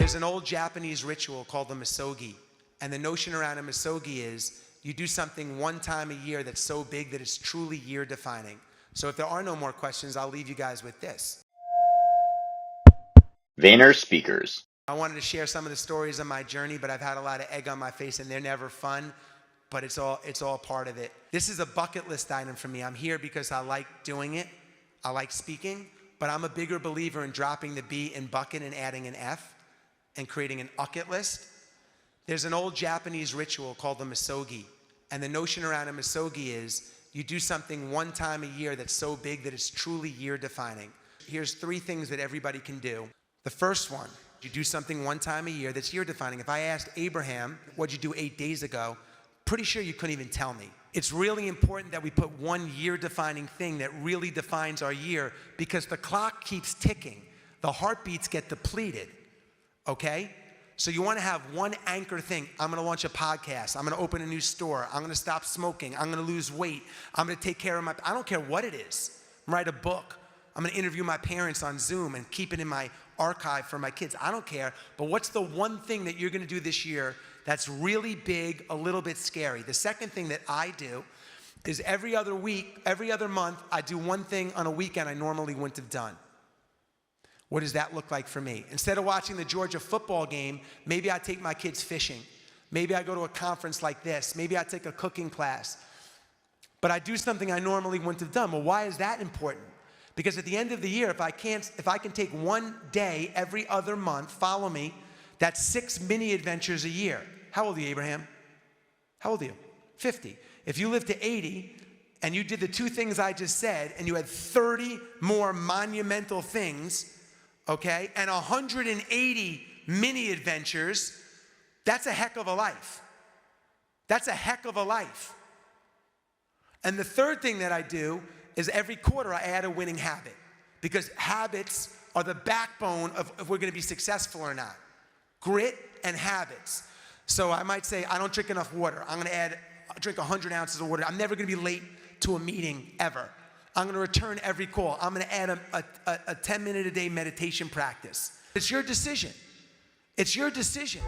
There's an old Japanese ritual called the misogi. And the notion around a misogi is you do something one time a year that's so big that it's truly year defining. So if there are no more questions, I'll leave you guys with this. Vayner Speakers. I wanted to share some of the stories of my journey, but I've had a lot of egg on my face and they're never fun, but it's all part of it. This is a bucket list item for me. I'm here because I like doing it. I like speaking, but I'm a bigger believer in dropping the B in bucket and adding an F and creating an ucket list. There's an old Japanese ritual called the misogi. And the notion around a misogi is you do something one time a year that's so big that it's truly year defining. Here's 3 things that everybody can do. The first one, you do something one time a year that's year defining. If I asked Abraham, what'd you do 8 days ago? Pretty sure you couldn't even tell me. It's really important that we put one year defining thing that really defines our year, because the clock keeps ticking. The heartbeats get depleted. Okay? So you want to have one anchor thing. I'm going to launch a podcast. I'm going to open a new store. I'm going to stop smoking. I'm going to lose weight. I'm going to take care of I don't care what it is. Write a book. I'm going to interview my parents on Zoom and keep it in my archive for my kids. I don't care. But what's the one thing that you're going to do this year that's really big, a little bit scary? The second thing that I do is every other week, every other month, I do one thing on a weekend I normally wouldn't have done. What does that look like for me? Instead of watching the Georgia football game, maybe I take my kids fishing. Maybe I go to a conference like this. Maybe I take a cooking class. But I do something I normally wouldn't have done. Well, why is that important? Because at the end of the year, if I can take one day every other month, follow me, that's 6 mini adventures a year. How old are you, Abraham? How old are you? 50. If you live to 80 and you did the 2 things I just said and you had 30 more monumental things, okay, and 180 mini adventures, that's a heck of a life. That's a heck of a life. And the third thing that I do is every quarter I add a winning habit, because habits are the backbone of if we're going to be successful or not. Grit and habits. So I might say, I don't drink enough water. I'm going to drink 100 ounces of water. I'm never going to be late to a meeting ever. I'm going to return every call. I'm going to add a 10-minute a day meditation practice. It's your decision. It's your decision.